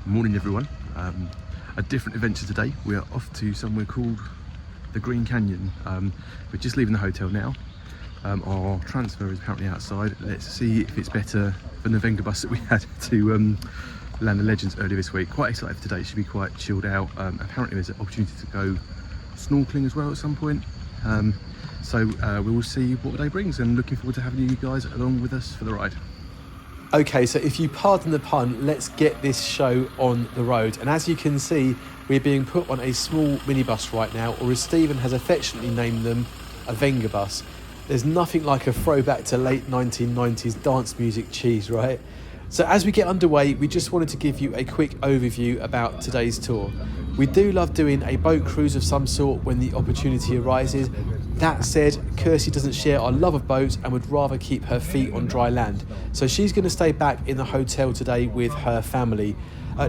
Morning everyone. A different adventure today. We are off to somewhere called the Green Canyon. We're just leaving the hotel now. Our transfer is apparently outside. Let's see if it's better than the Venga bus that we had to Land of Legends earlier this week. Quite excited for today. It should be quite chilled out. Apparently there's an opportunity to go snorkeling as well at some point. So we will see what the day brings, and looking forward to having you guys along with us for the ride. Okay, so if you pardon the pun, let's get this show on the road. And as you can see, we're being put on a small minibus right now, or as Stephen has affectionately named them, a Venga bus. There's nothing like a throwback to late 1990s dance music cheese, right? So as we get underway, we just wanted to give you a quick overview about today's tour. We do love doing a boat cruise of some sort when the opportunity arises. That said, Kirsty doesn't share our love of boats and would rather keep her feet on dry land. So she's going to stay back in the hotel today with her family.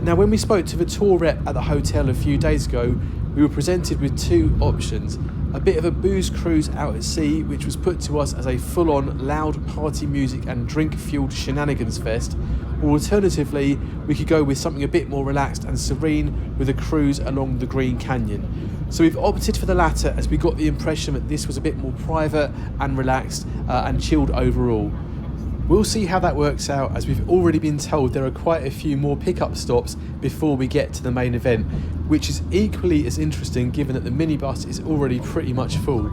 Now, when we spoke to the tour rep at the hotel a few days ago, we were presented with two options. A bit of a booze cruise out at sea, which was put to us as a full-on loud party music and drink-fueled shenanigans fest. Or alternatively, we could go with something a bit more relaxed and serene with a cruise along the Green Canyon. So we've opted for the latter, as we got the impression that this was a bit more private and relaxed and chilled overall. We'll see how that works out, as we've already been told there are quite a few more pickup stops before we get to the main event, which is equally as interesting given that the minibus is already pretty much full.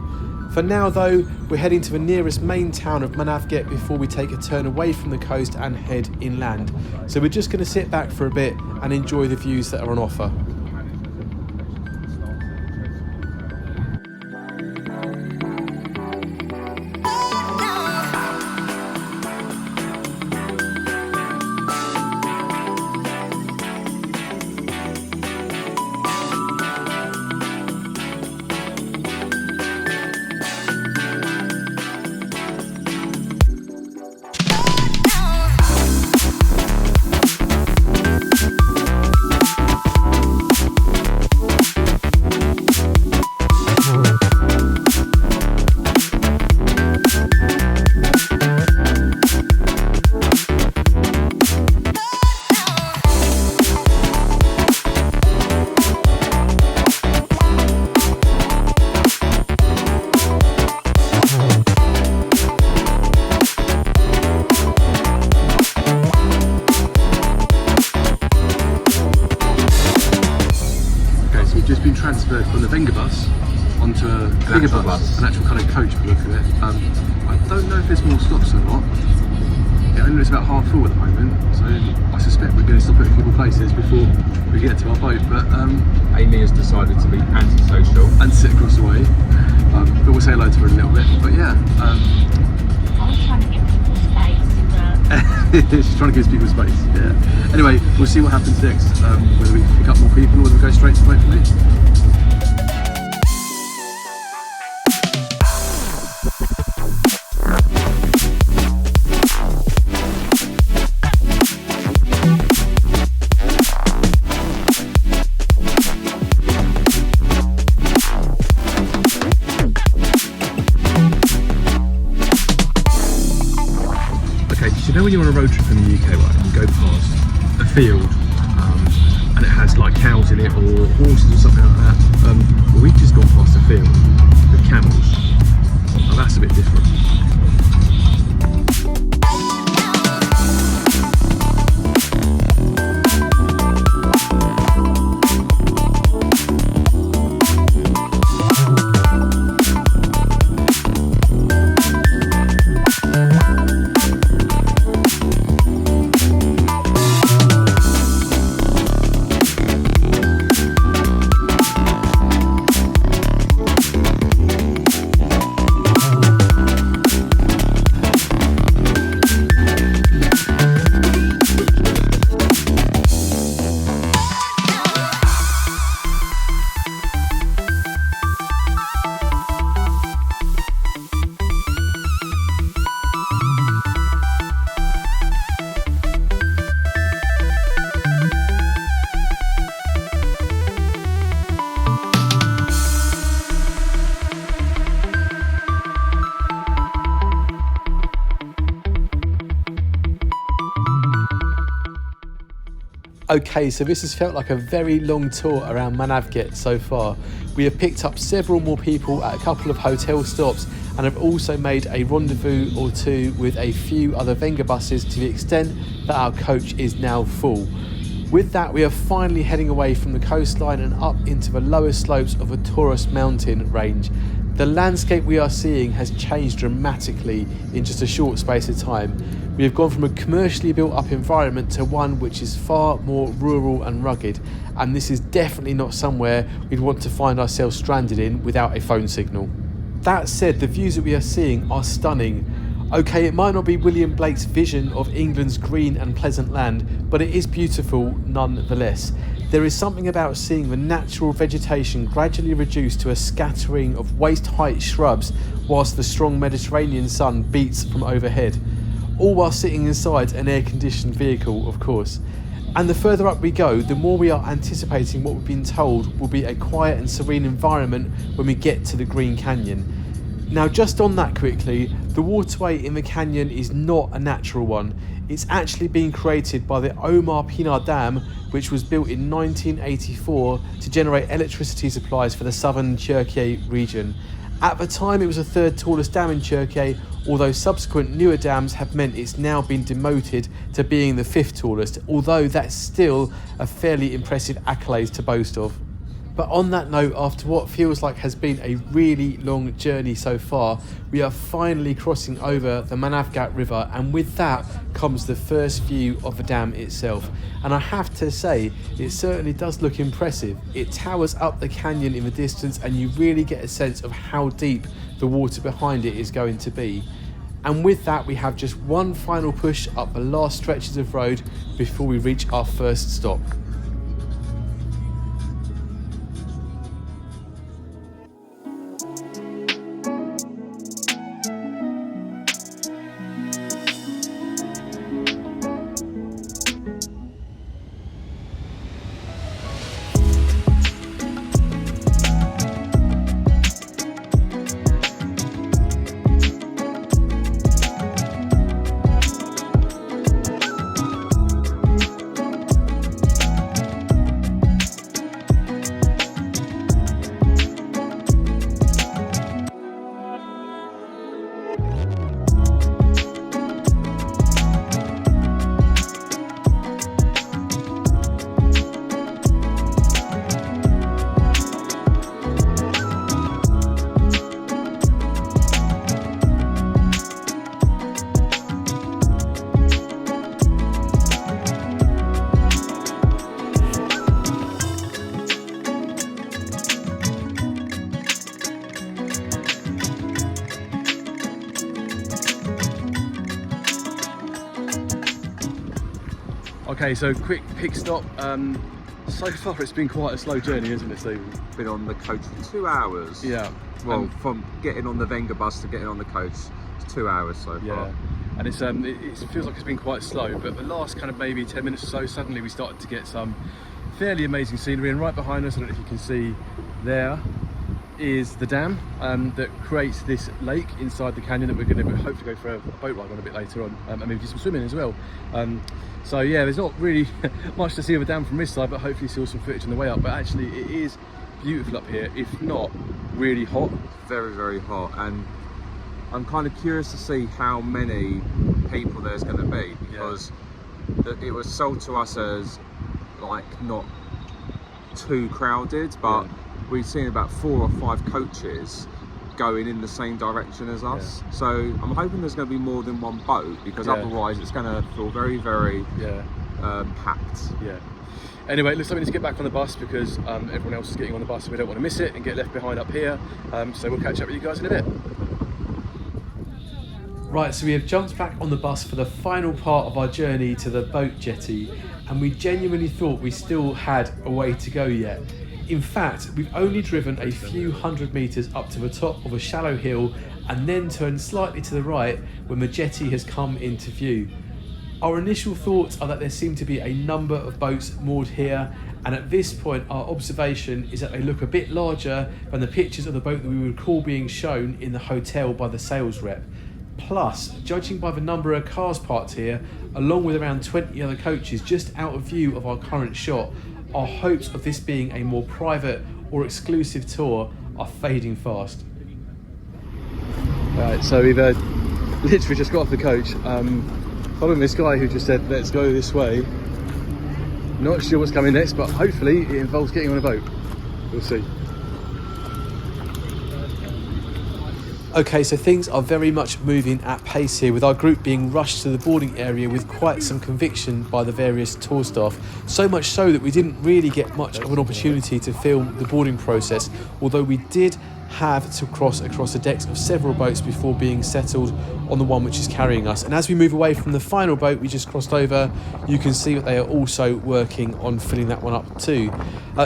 For now though, we're heading to the nearest main town of Manavgat before we take a turn away from the coast and head inland. So we're just going to sit back for a bit and enjoy the views that are on offer. Transferred from the Venga bus onto an actual kind of coach by the look of it. I don't know if there's more stops or not. I know it's about half full at the moment, so I suspect we're going to stop at a few more places before we get to our boat. But Amy has decided to be antisocial and sit across the way. But we'll say hello to her in a little bit. But yeah, I was trying to give people space, but she's trying to give people space. Yeah. Anyway, we'll see what happens next. Whether we pick up more people or whether we go straight to the boat from here. You know when you're on a road trip in the UK, right, and you go past a field and it has like cows in it or horses or something like that, well, we've just gone past a field with camels. Now that's a bit different. Okay, so this has felt like a very long tour around Manavgat so far. We have picked up several more people at a couple of hotel stops and have also made a rendezvous or two with a few other Venga buses to the extent that our coach is now full. With that, we are finally heading away from the coastline and up into the lower slopes of the Taurus mountain range. The landscape we are seeing has changed dramatically in just a short space of time. We have gone from a commercially built up environment to one which is far more rural and rugged, and this is definitely not somewhere we'd want to find ourselves stranded in without a phone signal. That said, the views that we are seeing are stunning. Okay, it might not be William Blake's vision of England's green and pleasant land, but it is beautiful nonetheless. There is something about seeing the natural vegetation gradually reduced to a scattering of waist-height shrubs whilst the strong Mediterranean sun beats from overhead, all while sitting inside an air-conditioned vehicle, of course. And the further up we go, the more we are anticipating what we've been told will be a quiet and serene environment when we get to the Green Canyon. Now, just on that quickly, the waterway in the canyon is not a natural one. It's actually been created by the Omar Pinar Dam, which was built in 1984 to generate electricity supplies for the southern Turkey region. At the time, it was the third tallest dam in Turkey, although subsequent newer dams have meant it's now been demoted to being the fifth tallest, although that's still a fairly impressive accolade to boast of. But on that note, after what feels like has been a really long journey so far, we are finally crossing over the Manavgat River, and with that comes the first view of the dam itself. And I have to say, it certainly does look impressive. It towers up the canyon in the distance, and you really get a sense of how deep the water behind it is going to be. And with that, we have just one final push up the last stretches of road before we reach our first stop. Okay, so quick pit stop. So far it's been quite a slow journey, isn't it, Stephen? Been on the coach for 2 hours. Yeah. Well, from getting on the Venga bus to getting on the coach, it's 2 hours so far. Yeah. And it feels like it's been quite slow, but the last kind of maybe 10 minutes or so, suddenly we started to get some fairly amazing scenery, and right behind us, I don't know if you can see there, is the dam that creates this lake inside the canyon that we're going to hopefully go for a boat ride on a bit later on, and maybe do some swimming as well. So yeah, there's not really much to see of a dam from this side, but hopefully still some footage on the way up. But actually it is beautiful up here, if not really hot. Very, very hot, and I'm kind of curious to see how many people there's going to be, because it was sold to us as like not too crowded, but we've seen about 4 or 5 coaches going in the same direction as us. So I'm hoping there's going to be more than one boat, because otherwise it's going to feel very, very packed. Yeah. Anyway, it looks like we need to get back on the bus, because everyone else is getting on the bus and we don't want to miss it and get left behind up here. So we'll catch up with you guys in a bit. Right, so we have jumped back on the bus for the final part of our journey to the boat jetty, and we genuinely thought we still had a way to go yet. In fact, we've only driven a few hundred metres up to the top of a shallow hill and then turned slightly to the right when the jetty has come into view. Our initial thoughts are that there seem to be a number of boats moored here, and at this point our observation is that they look a bit larger than the pictures of the boat that we recall being shown in the hotel by the sales rep. Plus, judging by the number of cars parked here, along with around 20 other coaches just out of view of our current shot, our hopes of this being a more private or exclusive tour are fading fast. Right, so we've literally just got off the coach, following this guy who just said, let's go this way. Not sure what's coming next, but hopefully it involves getting on a boat. We'll see. Okay, so things are very much moving at pace here, with our group being rushed to the boarding area with quite some conviction by the various tour staff. So much so that we didn't really get much of an opportunity to film the boarding process, although we did have to cross across the decks of several boats before being settled on the one which is carrying us. And as we move away from the final boat we just crossed over, you can see that they are also working on filling that one up too.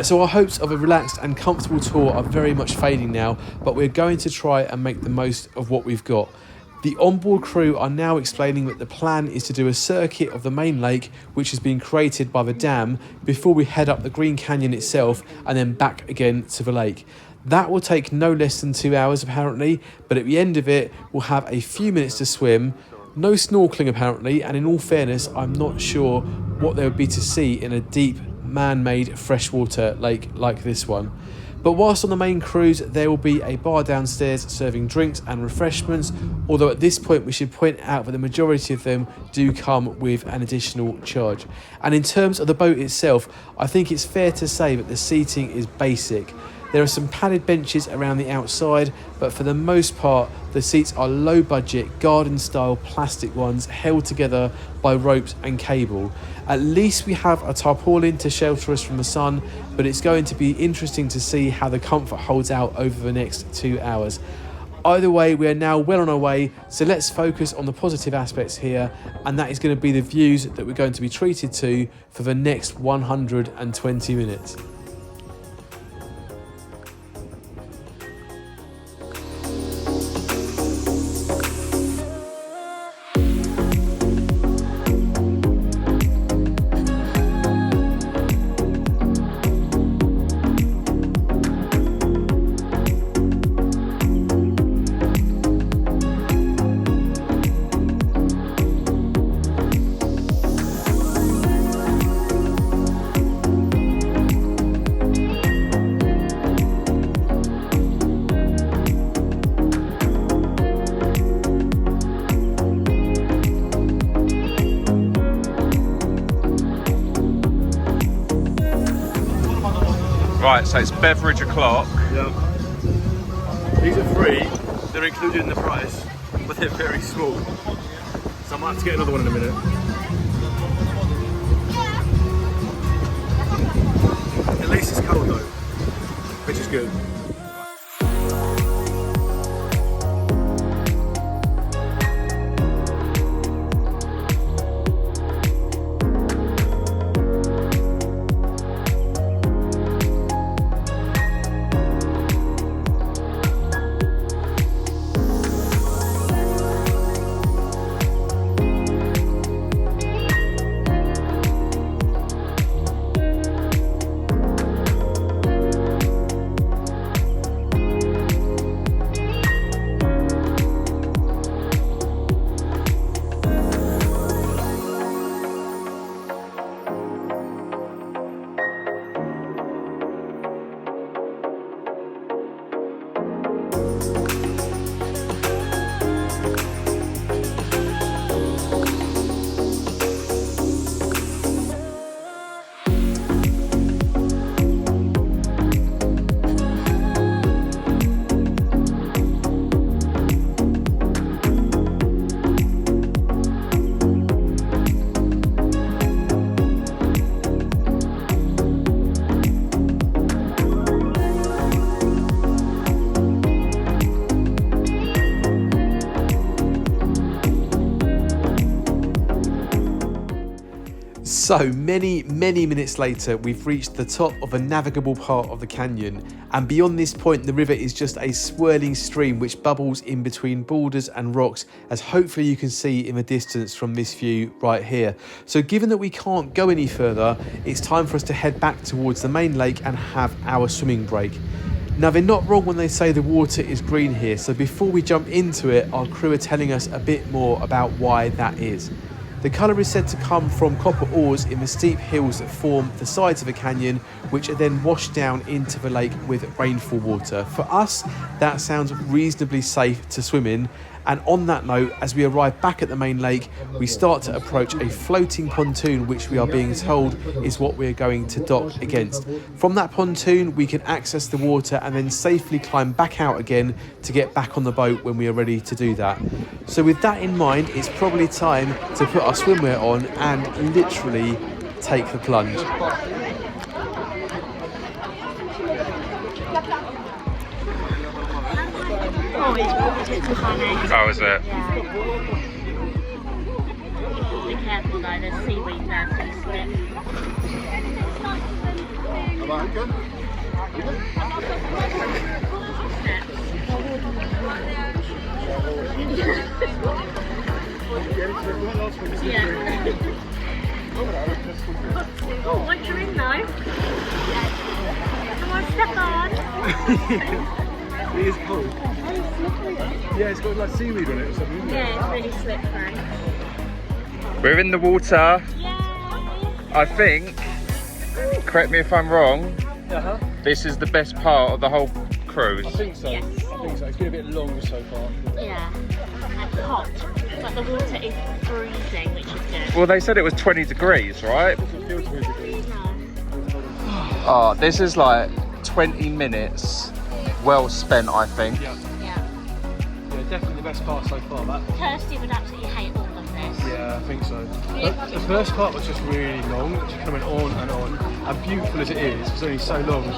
So our hopes of a relaxed and comfortable tour are very much fading now, but we're going to try and make the most of what we've got. The onboard crew are now explaining that the plan is to do a circuit of the main lake, which has been created by the dam, before we head up the Green Canyon itself and then back again to the lake. That will take no less than 2 hours apparently, but at the end of it we'll have a few minutes to swim, no snorkeling apparently, and in all fairness I'm not sure what there would be to see in a deep man-made freshwater lake like this one. But whilst on the main cruise there will be a bar downstairs serving drinks and refreshments, although at this point we should point out that the majority of them do come with an additional charge. And in terms of the boat itself, I think it's fair to say that the seating is basic. There are some padded benches around the outside, but for the most part, the seats are low budget, garden style plastic ones held together by ropes and cable. At least we have a tarpaulin to shelter us from the sun, but it's going to be interesting to see how the comfort holds out over the next 2 hours. Either way, we are now well on our way, so let's focus on the positive aspects here, and that is going to be the views that we're going to be treated to for the next 120 minutes. Right, so it's beverage o'clock. Yeah. These are free, they're included in the price, but they're very small. So I might have to get another one in a minute. At least it's cold though, which is good. So many minutes later, we've reached the top of a navigable part of the canyon, and beyond this point the river is just a swirling stream which bubbles in between boulders and rocks, as hopefully you can see in the distance from this view right here. So given that we can't go any further, it's time for us to head back towards the main lake and have our swimming break. Now they're not wrong when they say the water is green here, so before we jump into it, our crew are telling us a bit more about why that is. The colour is said to come from copper ores in the steep hills that form the sides of a canyon, which are then washed down into the lake with rainfall water. For us, that sounds reasonably safe to swim in. And on that note, as we arrive back at the main lake, we start to approach a floating pontoon, which we are being told is what we're going to dock against. From that pontoon, we can access the water and then safely climb back out again to get back on the boat when we are ready to do that. So with that in mind, it's probably time to put our swimwear on and literally take the plunge. Oh, it's really funny. How is it? Yeah. Be careful though, there's seaweed there, please slip. Yeah. Oh, once you're in though. Come on, step on. It is cold. Yeah, it's got like seaweed on it or something. Yeah, it's really slippery. We're in the water. Yay! I think, correct me if I'm wrong, Uh-huh. this is the best part of the whole cruise. I think so. Yes. I think so. It's been a bit long so far. Yeah, and hot, but the water is freezing, which is good. Well, they said it was 20 degrees, right? Doesn't feel 20 degrees. No. Oh, this is like 20 minutes well spent, I think. Yeah. Yeah. Yeah, definitely the best part so far, that. Kirsty would absolutely hate all of this. Yeah, I think so. But the first part was just really long, it just coming on and on. And beautiful as it is, it's only so long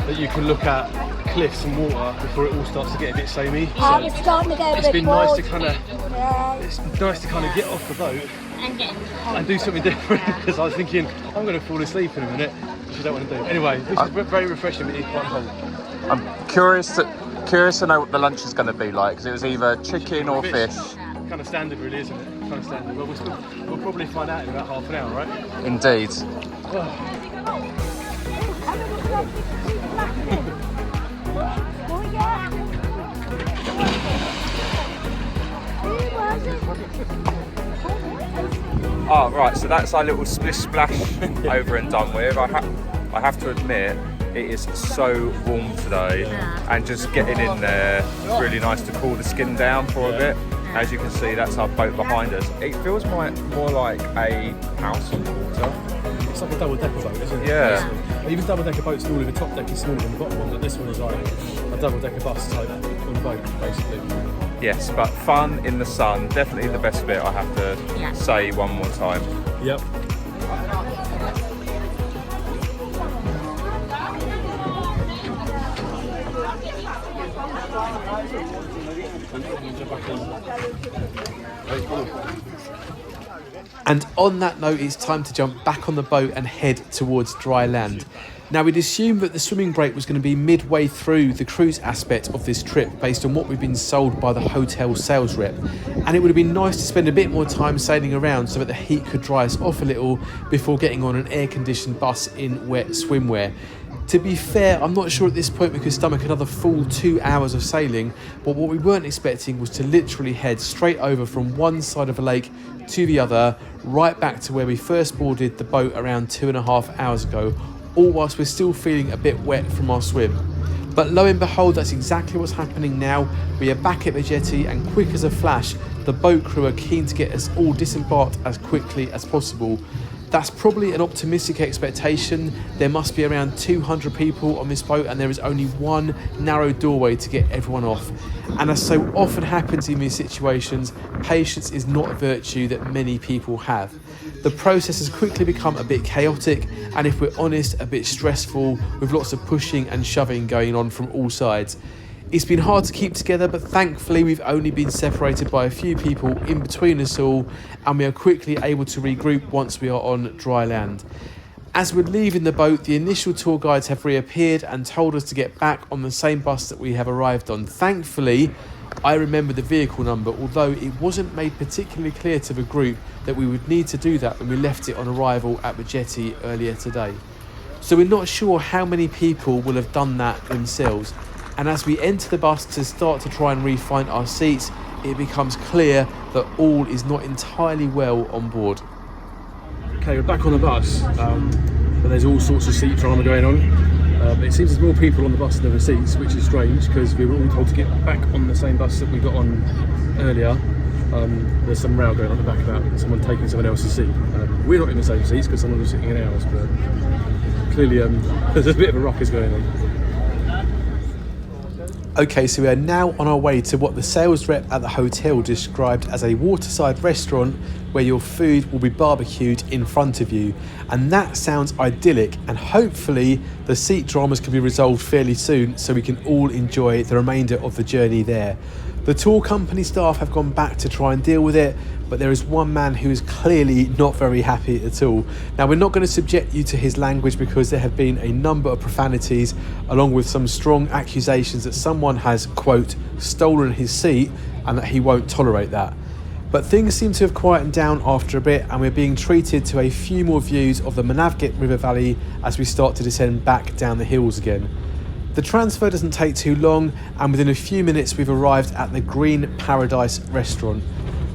that you can look at cliffs and water before it all starts to get a bit samey. I was starting to go a It's bit been nice to bored. kind of, Yeah. it's nice to kind of get off the boat And getting cold. and do something different, because I was thinking I'm going to fall asleep in a minute, which I don't want to do. Anyway, this is very refreshing, but it's quite cold. I'm curious to know what the lunch is going to be like, because it was either chicken or fish. Kind of standard, really, isn't it? Kind of standard. Well, we'll probably find out in about half an hour, right? Indeed. Oh, right, so that's our little splish splash over and done with. I have to admit, it is so warm today, and just getting in there, it's really nice to cool the skin down for a bit. As you can see, that's our boat behind us. It feels more like a house on the water. It's like a double-decker boat, isn't it? Yeah. Even double-decker boats, normally the top deck is smaller than the bottom one, but this one is like a double-decker bus type on the boat, basically. Yes, but fun in the sun, definitely the best bit, I have to say one more time. Yep. And on that note, it's time to jump back on the boat and head towards dry land. Now, we'd assumed that the swimming break was going to be midway through the cruise aspect of this trip based on what we've been sold by the hotel sales rep. And it would have been nice to spend a bit more time sailing around so that the heat could dry us off a little before getting on an air-conditioned bus in wet swimwear. To be fair, I'm not sure at this point we could stomach another full 2 hours of sailing, but what we weren't expecting was to literally head straight over from one side of the lake to the other, right back to where we first boarded the boat around 2.5 hours ago, all whilst we're still feeling a bit wet from our swim. But lo and behold, that's exactly what's happening now. We are back at the jetty, and quick as a flash, the boat crew are keen to get us all disembarked as quickly as possible. That's probably an optimistic expectation. There must be around 200 people on this boat, and there is only one narrow doorway to get everyone off. And as so often happens in these situations, patience is not a virtue that many people have. The process has quickly become a bit chaotic, and if we're honest, a bit stressful, with lots of pushing and shoving going on from all sides. It's been hard to keep together, but thankfully we've only been separated by a few people in between us all, and we are quickly able to regroup once we are on dry land. As we're leaving the boat, the initial tour guides have reappeared and told us to get back on the same bus that we have arrived on. Thankfully, I remember the vehicle number, although it wasn't made particularly clear to the group that we would need to do that when we left it on arrival at the jetty earlier today. So we're not sure how many people will have done that themselves. And as we enter the bus to start to try and re-find our seats, it becomes clear that all is not entirely well on board. Okay, we're back on the bus, but there's all sorts of seat drama going on. It seems there's more people on the bus than there are seats, which is strange because we were all told to get back on the same bus that we got on earlier. There's some row going on at the back about someone taking someone else's seat. We're not in the same seats because someone was sitting in ours, but clearly there's a bit of a ruckus going on. Okay, so we are now on our way to what the sales rep at the hotel described as a waterside restaurant where your food will be barbecued in front of you. And that sounds idyllic, and hopefully the seat dramas can be resolved fairly soon so we can all enjoy the remainder of the journey there. The tour company staff have gone back to try and deal with it, but there is one man who is clearly not very happy at all. Now, we're not going to subject you to his language because there have been a number of profanities along with some strong accusations that someone has, quote, stolen his seat and that he won't tolerate that. But things seem to have quietened down after a bit, and we're being treated to a few more views of the Manavgat River Valley as we start to descend back down the hills again. The transfer doesn't take too long, and within a few minutes we've arrived at the Green Paradise restaurant.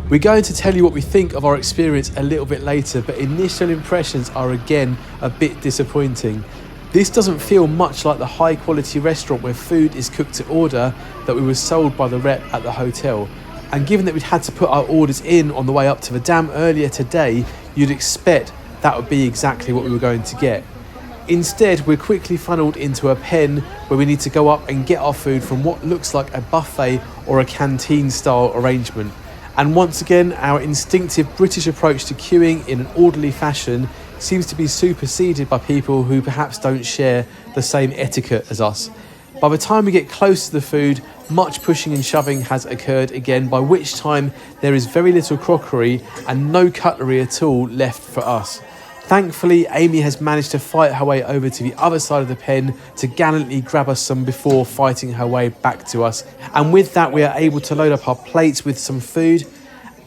We're going to tell you what we think of our experience a little bit later, but initial impressions are again a bit disappointing. This doesn't feel much like the high quality restaurant where food is cooked to order that we were sold by the rep at the hotel. And given that we'd had to put our orders in on the way up to the dam earlier today, you'd expect that would be exactly what we were going to get. Instead, we're quickly funneled into a pen where we need to go up and get our food from what looks like a buffet or a canteen style arrangement. And once again, our instinctive British approach to queuing in an orderly fashion seems to be superseded by people who perhaps don't share the same etiquette as us. By the time we get close to the food, much pushing and shoving has occurred again, by which time there is very little crockery and no cutlery at all left for us. Thankfully, Amy has managed to fight her way over to the other side of the pen to gallantly grab us some before fighting her way back to us. And with that, we are able to load up our plates with some food.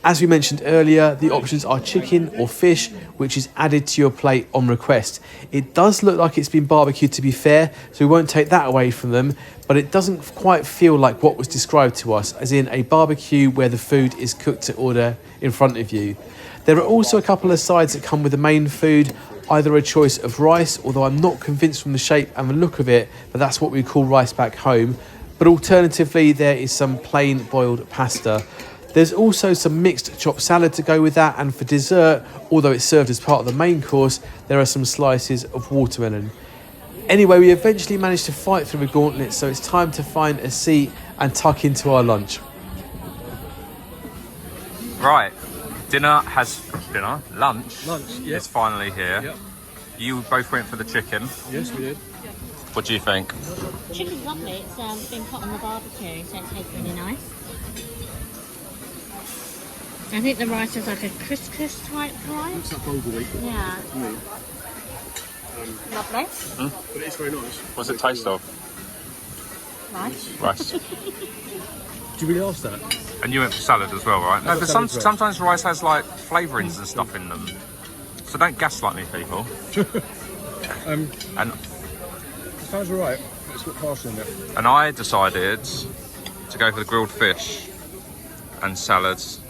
As we mentioned earlier, the options are chicken or fish, which is added to your plate on request. It does look like it's been barbecued, to be fair, so we won't take that away from them, but it doesn't quite feel like what was described to us, as in a barbecue where the food is cooked to order in front of you. There are also a couple of sides that come with the main food, either a choice of rice, although I'm not convinced from the shape and the look of it that that's what we call rice back home, but alternatively there is some plain boiled pasta. There's also some mixed chopped salad to go with that, and for dessert, although it's served as part of the main course, there are some slices of watermelon. Anyway, we eventually managed to fight through the gauntlet, so it's time to find a seat and tuck into our lunch. Right, lunch yeah. is finally here. Yep. You both went for the chicken. Yes, we did. What do you think? Chicken's lovely. It's been put on the barbecue, so it tastes really nice. I think the rice is like a couscous type rice. Looks like bulgur wheat. Yeah. To me. Lovely. But it's very nice. What's it taste of? Rice. Rice. Did you really ask that? And you went for salad as well, right? No, got but salad as well. sometimes rice has like flavourings and stuff in them. So don't gaslight me, people. And It sounds alright. It's got pasta in there. and I decided to go for the grilled fish and salads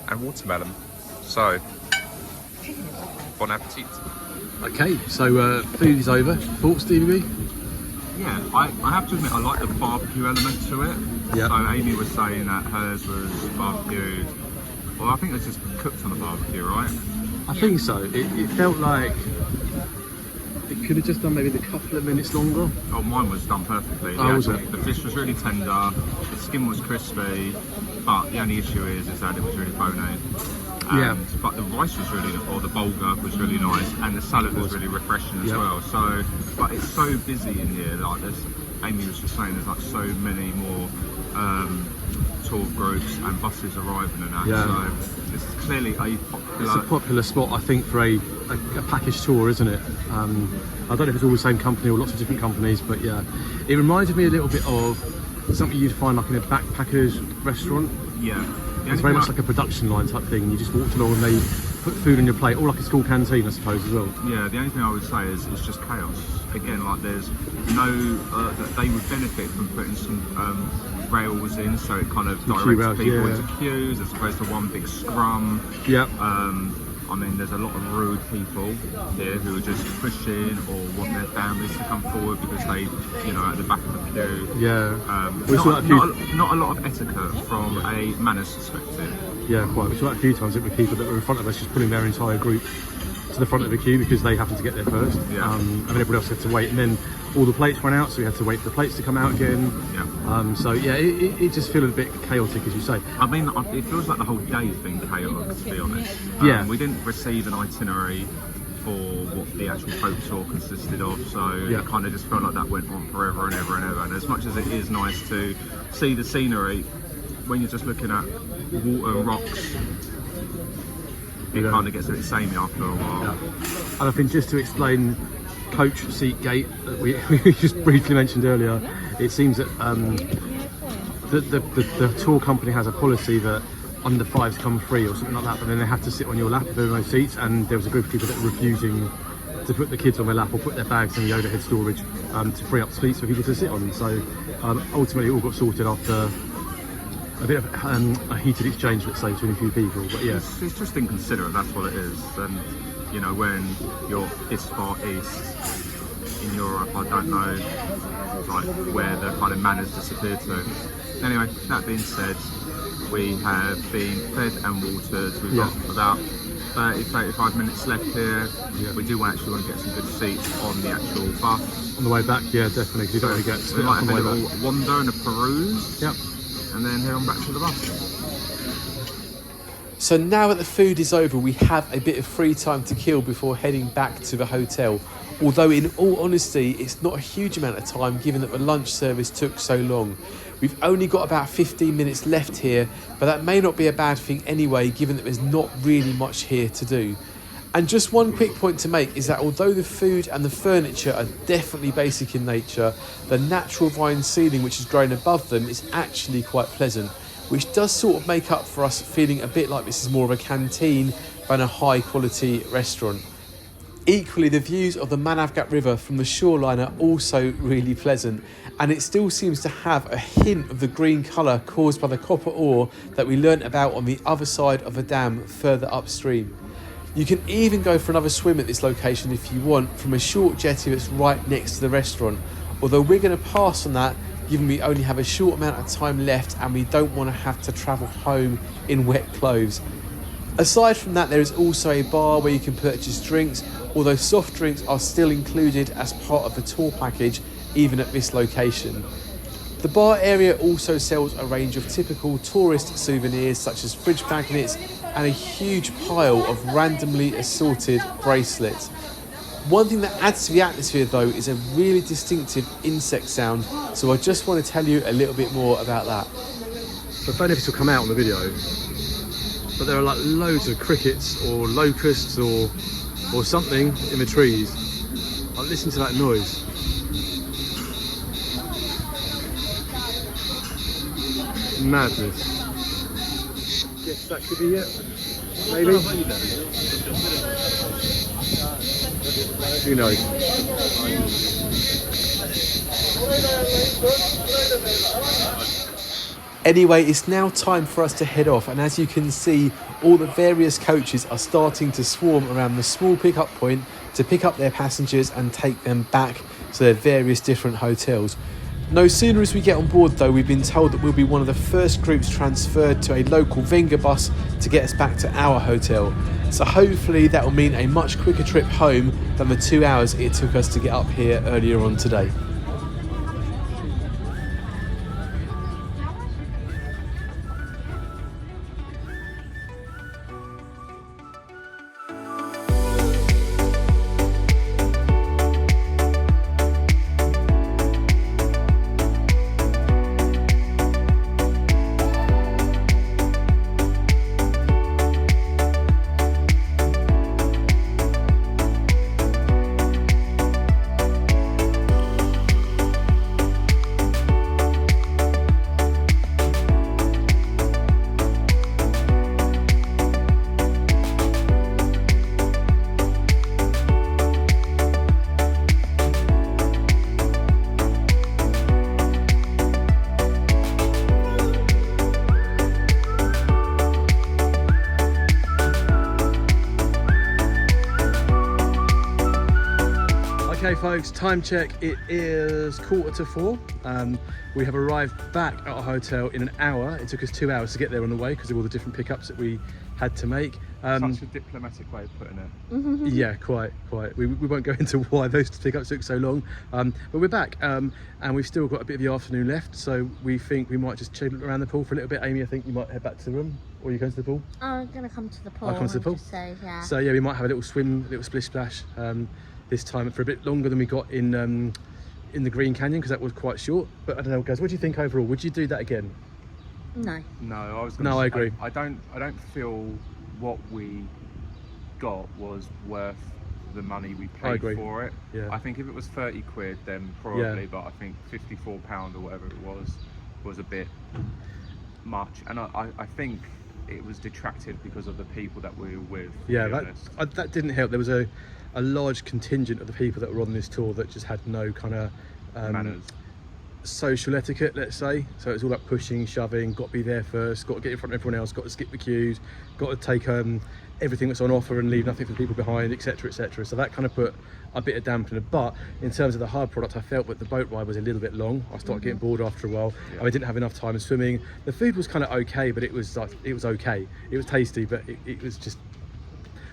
and watermelon. So, bon appetit. Okay, so food is over. Thoughts, Stevie B? Yeah, I have to admit I like the barbecue element to it. Yeah. So Amy was saying that hers was barbecued. Well, I think it's just cooked on the barbecue, right? I think so. It felt like it could have just done maybe a couple of minutes longer. Oh, mine was done perfectly. Oh, was it? The fish was really tender, the skin was crispy, but the only issue is that it was really bony. Yeah. But the rice was really, or the bulgur was really nice, and the salad was really refreshing as Yeah. well. So, but it's so busy in here. Like Amy was just saying, there's like so many more tour groups and buses arriving and that. Yeah. So it's clearly a popular. It's a popular spot, I think, for a package tour, isn't it? I don't know if it's all the same company or lots of different companies, but yeah, it reminded me a little bit of something you'd find like in a backpackers restaurant. Yeah. It's very much like a production line type thing. You just walked along and they put food on your plate, or like a school canteen, I suppose, as well. Yeah, the only thing I would say is it's just chaos. Again, like there's no, that they would benefit from putting some rails in, so it kind of queue directs rails, people yeah. into queues as opposed to one big scrum. Yeah. I mean, there's a lot of rude people here who are just pushing or want their families to come forward because they, you know, at the back of the queue. Yeah. Not a lot of etiquette from a manners perspective. Yeah, quite. We saw that a few times with people that were in front of us just pulling their entire group to the front of the queue because they happened to get there first. Yeah. And everybody else had to wait. And then all the plates ran out, so we had to wait for the plates to come out again. Yeah. So yeah, it just feels a bit chaotic, as you say. I mean, it feels like the whole day has been chaotic, to be honest. Yeah. We didn't receive an itinerary for what the actual boat tour consisted of, so Yeah. it kind of just felt like that went on forever and ever and ever. And as much as it is nice to see the scenery, when you're just looking at water and rocks, it kind of gets a bit samey after a while. Yeah. And I think just to explain coach seat gate that we just briefly mentioned earlier, it seems that the tour company has a policy that under fives come free or something like that, but then they have to sit on your lap if there are no seats, and there was a group of people that were refusing to put the kids on their lap or put their bags in the overhead storage to free up seats for people to sit on. So ultimately it all got sorted after a bit of a heated exchange, let's say, between a few people. But yeah, It's just inconsiderate, that's what it is. And you know, when you're this far east in Europe, I don't know like where the kind of manners disappear to. Anyway, that being said, we have been fed and watered. We've got about 30-35 minutes left here. Yeah. We do actually want to get some good seats on the actual bus. on the way back, yeah, definitely, because you don't want to get We split might up on have the a way little back. wander and a peruse, Yep. and then head on back to the bus. So now that the food is over, we have a bit of free time to kill before heading back to the hotel. Although in all honesty, it's not a huge amount of time given that the lunch service took so long. We've only got about 15 minutes left here, but that may not be a bad thing anyway, given that there's not really much here to do. And just one quick point to make is that although the food and the furniture are definitely basic in nature, the natural vine ceiling which is grown above them is actually quite pleasant, which does sort of make up for us feeling a bit like this is more of a canteen than a high quality restaurant. Equally, the views of the Manavgat River from the shoreline are also really pleasant, and it still seems to have a hint of the green colour caused by the copper ore that we learnt about on the other side of the dam further upstream. You can even go for another swim at this location if you want from a short jetty that's right next to the restaurant, although we're going to pass on that given we only have a short amount of time left and we don't want to have to travel home in wet clothes. Aside from that, there is also a bar where you can purchase drinks, although soft drinks are still included as part of the tour package even at this location. The bar area also sells a range of typical tourist souvenirs such as fridge magnets and a huge pile of randomly assorted bracelets. One thing that adds to the atmosphere though is a really distinctive insect sound, so I just want to tell you a little bit more about that. So I don't know if this will come out on the video, but there are like loads of crickets or locusts or something in the trees. Like, listen to that noise. Madness. Guess that could be it. Maybe. Who knows? Anyway, it's now time for us to head off, and as you can see, all the various coaches are starting to swarm around the small pickup point to pick up their passengers and take them back to their various different hotels. No sooner as we get on board though, we've been told that we'll be one of the first groups transferred to a local Venga bus to get us back to our hotel. So hopefully that will mean a much quicker trip home than the 2 hours it took us to get up here earlier on today. Okay folks, time check, it is 4:45. We have arrived back at our hotel in an hour. It took us 2 hours to get there on the way because of all the different pickups that we had to make. Such a diplomatic way of putting it. Yeah, quite. We won't go into why those pickups took so long, but we're back, and we've still got a bit of the afternoon left, so we think we might just chill around the pool for a little bit. Amy, I think you might head back to the room, or you going to the pool? I'm gonna come to the pool. I'll come to the pool. So yeah, we might have a little swim, a little splish splash this time for a bit longer than we got in the Green Canyon, because that was quite short. But I don't know, guys, what do you think overall? Would you do that again? No. No, I agree. I don't feel what we got was worth the money we paid for it. Yeah. I think if it was 30 quid, then probably, but I think £54 or whatever it was a bit much. And I think it was detracted because of the people that we were with. Yeah, that didn't help. There was a large contingent of the people that were on this tour that just had no kind of manners, social etiquette, let's say. So it's all about pushing, shoving, got to be there first, got to get in front of everyone else, got to skip the queues, got to take everything that's on offer and leave nothing for the people behind, etc, etc. So that kind of put a bit of dampener. But in terms of the hard product, I felt that the boat ride was a little bit long. I started getting bored after a while. Yeah. And we didn't have enough time swimming. The food was kind of okay, but it was okay. It was tasty, but it was just,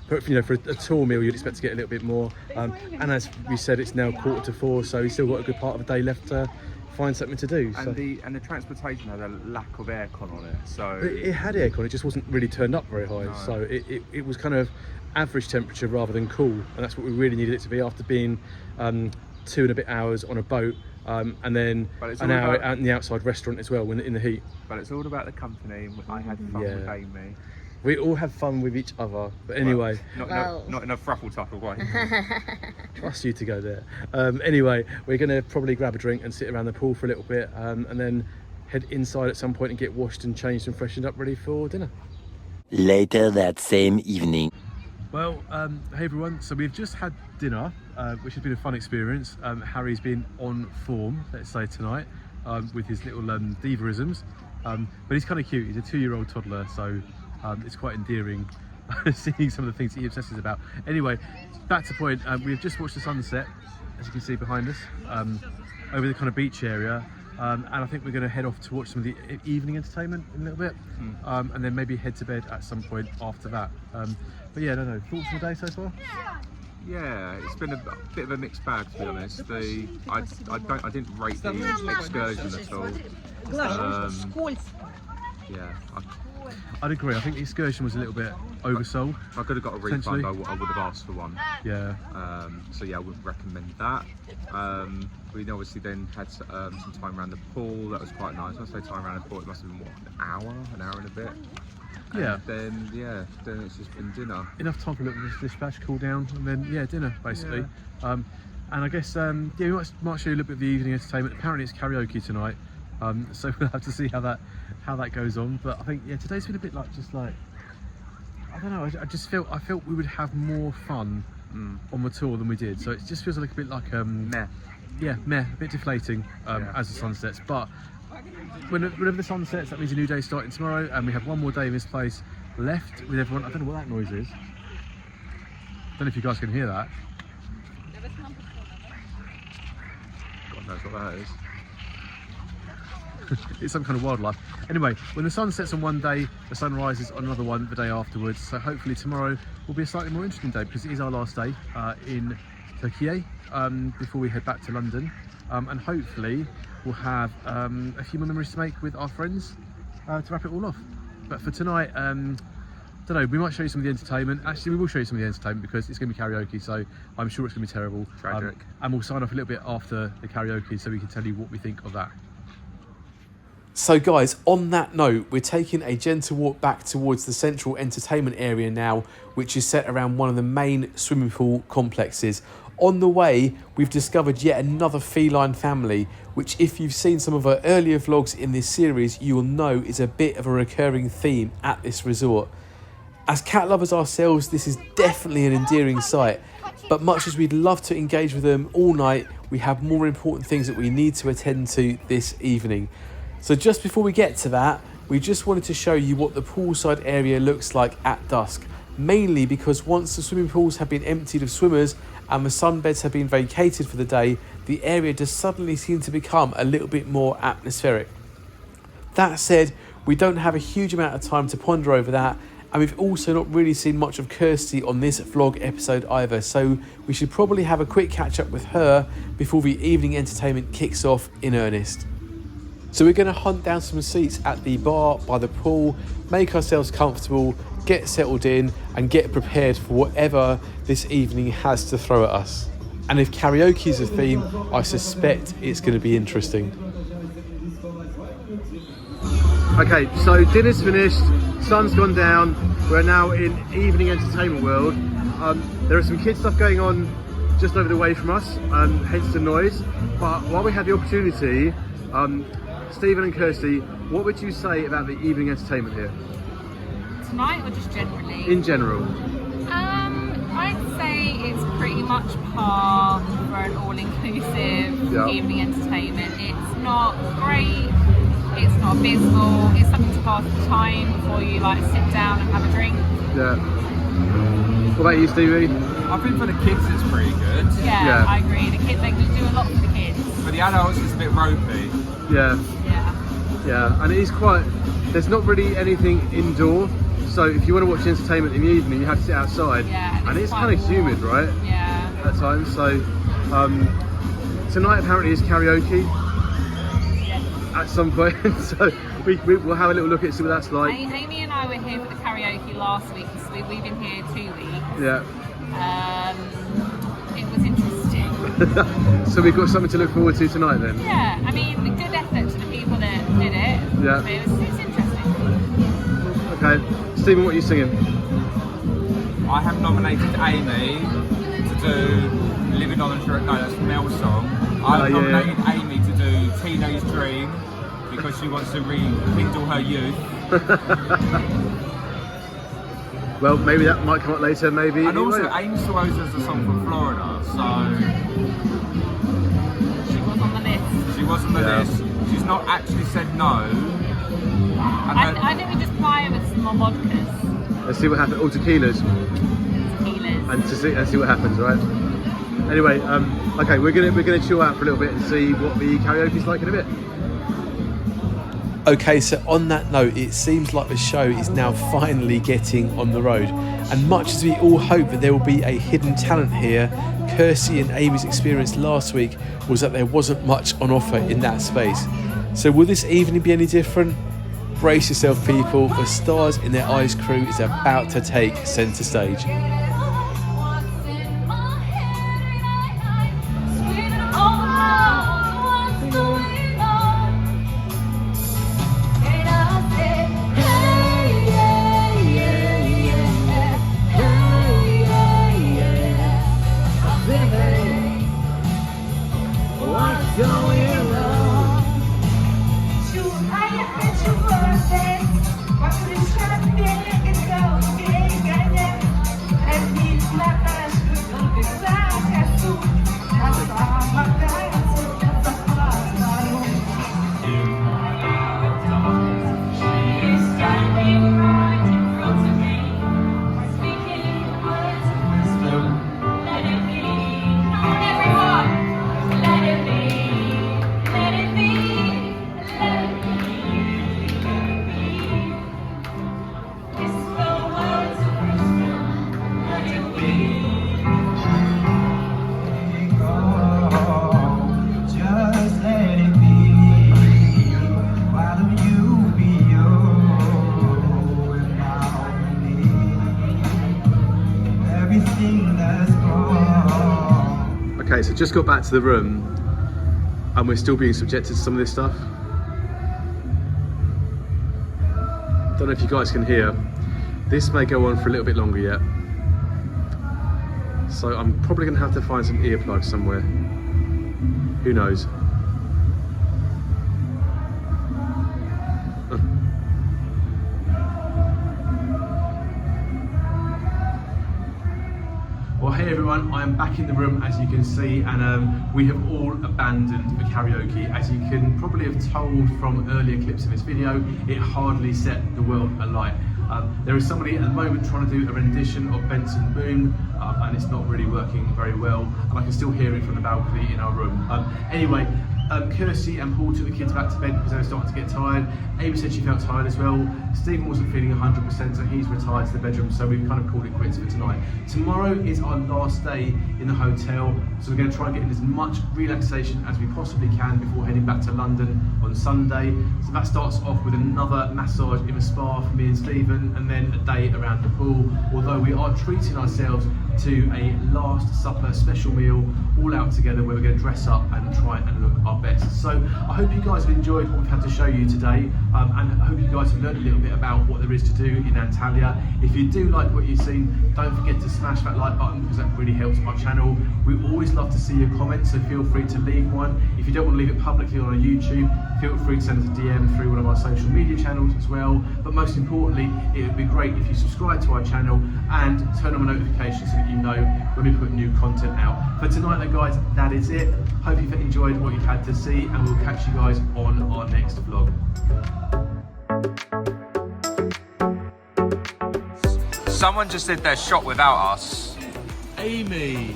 for a tour meal, you'd expect to get a little bit more. And as we said, it's now 4:45, so we've still got a good part of the day left to find something to do. And the transportation had a lack of aircon on it, so it had aircon. It just wasn't really turned up very high. No. So it was kind of average temperature rather than cool, and that's what we really needed it to be after being 2 and a bit hours on a boat, and then an hour out in the outside restaurant as well in the heat. But it's all about the company. I had fun with Amy. We all have fun with each other, but anyway. Not in a fruffle type of way. Trust you to go there. Anyway, we're going to probably grab a drink and sit around the pool for a little bit, and then head inside at some point and get washed and changed and freshened up, ready for dinner. Later that same evening. Well, hey everyone, so we've just had dinner, which has been a fun experience. Harry's been on form, let's say, tonight, with his little divaisms, but he's kind of cute. He's a 2-year-old toddler, so it's quite endearing seeing some of the things that he obsesses about. Anyway, back to the point, we've just watched the sunset, as you can see behind us, over the kind of beach area, and I think we're going to head off to watch some of the evening entertainment in a little bit, and then maybe head to bed at some point after that. But yeah, I don't know, thoughts on the day so far? Yeah, it's been a bit of a mixed bag, to be honest. I didn't rate the excursion at all. Yeah, I'd agree. I think the excursion was a little bit oversold. I could have got a refund. I would have asked for one. Yeah. So yeah, I wouldn't recommend that. We obviously then had some time around the pool. That was quite nice. When I say time around the pool, it must have been an hour and a bit. Yeah. And then it's just been dinner. Enough time for a little splish splash, cool down, and then dinner basically. Yeah. And I guess we might show you a little bit of the evening entertainment. Apparently it's karaoke tonight, so we'll have to see how that goes on. But I think today's been a bit like I don't know. I felt we would have more fun on the tour than we did. So it just feels like a bit like meh. Yeah, meh, a bit deflating as the sun sets. But whenever the sun sets, that means a new day starting tomorrow, and we have one more day in this place left with everyone. I don't know what that noise is. Don't know if you guys can hear that. God knows what that is. It's some kind of wildlife. Anyway, when the sun sets on one day, the sun rises on another one the day afterwards. So hopefully tomorrow will be a slightly more interesting day, because it is our last day in Turkey before we head back to London. And hopefully we'll have a few more memories to make with our friends to wrap it all off. But for tonight, don't know, we might show you some of the entertainment. Actually, we will show you some of the entertainment because it's going to be karaoke, so I'm sure it's going to be terrible. Tragic. And we'll sign off a little bit after the karaoke so we can tell you what we think of that. So guys, on that note, we're taking a gentle walk back towards the central entertainment area now, which is set around one of the main swimming pool complexes. On the way, we've discovered yet another feline family, which if you've seen some of our earlier vlogs in this series, you will know is a bit of a recurring theme at this resort. As cat lovers ourselves, this is definitely an endearing sight, but much as we'd love to engage with them all night, we have more important things that we need to attend to this evening. So just before we get to that, we just wanted to show you what the poolside area looks like at dusk, mainly because once the swimming pools have been emptied of swimmers and the sunbeds have been vacated for the day, the area does suddenly seem to become a little bit more atmospheric. That said, we don't have a huge amount of time to ponder over that, and we've also not really seen much of Kirsty on this vlog episode either, so we should probably have a quick catch up with her before the evening entertainment kicks off in earnest. So we're going to hunt down some seats at the bar by the pool, make ourselves comfortable, get settled in and get prepared for whatever this evening has to throw at us. And if karaoke is a theme, I suspect it's going to be interesting. Okay, so dinner's finished, sun's gone down, we're now in evening entertainment world. There is some kid stuff going on just over the way from us, hence the noise. But while we had the opportunity, Stephen and Kirsty, what would you say about the evening entertainment here? Tonight or just generally? In general. I'd say it's pretty much par for an all-inclusive evening entertainment. It's not great, it's not abysmal, it's something to pass the time before you like sit down and have a drink. Yeah. What about you, Stevie? I think for the kids it's pretty good. Yeah, I agree. The kids, they do a lot for the kids. For the adults it's a bit ropey. Yeah. Yeah. Yeah, and it is quite, there's not really anything indoor, so if you want to watch entertainment in the evening you have to sit outside, and it's kind of humid, right? Yeah. At times. So tonight apparently is karaoke at some point, so we'll have a little look at see what that's like. Amy and I were here for the karaoke last week, so we've been here 2 weeks. Yeah. It was interesting. So we've got something to look forward to tonight then? Yeah, I mean, a good effort to the people that did it. Yeah. But it's interesting. Okay. Stephen, what are you singing? I have nominated Amy to do Living on a Dream, no that's Mel's song. I've nominated Amy to do Teenage Dream because she wants to rekindle her youth. Well, maybe that might come up later, maybe. And also, Amy still owes us a song from Florida, so... She was on the list. She was on the list. She's not actually said no. I think we just buy her with some more vodkas. Let's see what happens. All tequilas. Tequilas. And see what happens, right? Anyway, okay, we're gonna chill out for a little bit and see what the karaoke's like in a bit. Okay, so on that note, it seems like the show is now finally getting on the road. And much as we all hope that there will be a hidden talent here, Kirsty and Amy's experience last week was that there wasn't much on offer in that space. So will this evening be any different? Brace yourself, people. The Stars in Their Eyes crew is about to take centre stage. Okay, so just got back to the room and we're still being subjected to some of this stuff. Don't know if you guys can hear. This may go on for a little bit longer yet. So I'm probably gonna have to find some earplugs somewhere. Who knows? Well, hey everyone, I'm back in the room as you can see, and we have all abandoned the karaoke. As you can probably have told from earlier clips of this video, it hardly set the world alight. There is somebody at the moment trying to do a rendition of Benson Boone, and it's not really working very well, and I can still hear it from the balcony in our room. Anyway, Kirsty and Paul took the kids back to bed because they were starting to get tired. Amy said she felt tired as well. Stephen wasn't feeling 100%, so he's retired to the bedroom, so we've kind of called it quits for tonight. Tomorrow is our last day in the hotel, so we're going to try and get in as much relaxation as we possibly can before heading back to London on Sunday. So that starts off with another massage in a spa for me and Stephen, and then a day around the pool, although we are treating ourselves to a Last Supper special meal all out together where we're going to dress up and try and look our best. So I hope you guys have enjoyed what we've had to show you today, and I hope you guys have learned a little bit about what there is to do in Antalya. If you do like what you've seen, don't forget to smash that like button because that really helps our channel. We always love to see your comments, so feel free to leave one. If you don't want to leave it publicly on our YouTube, feel free to send us a DM through one of our social media channels as well. But most importantly, it would be great if you subscribe to our channel and turn on notifications so that you know when we put new content out. For tonight though guys, that is it. Hope you've enjoyed what you've had to see, and we'll catch you guys on our next vlog. Someone just did their shot without us. Amy!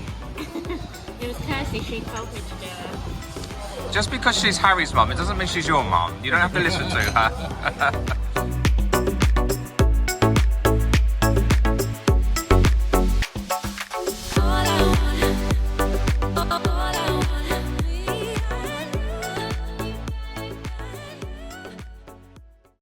It was Kirsty, she told me to do it. Just because she's Harry's mum, it doesn't mean she's your mum. You don't have to listen to her.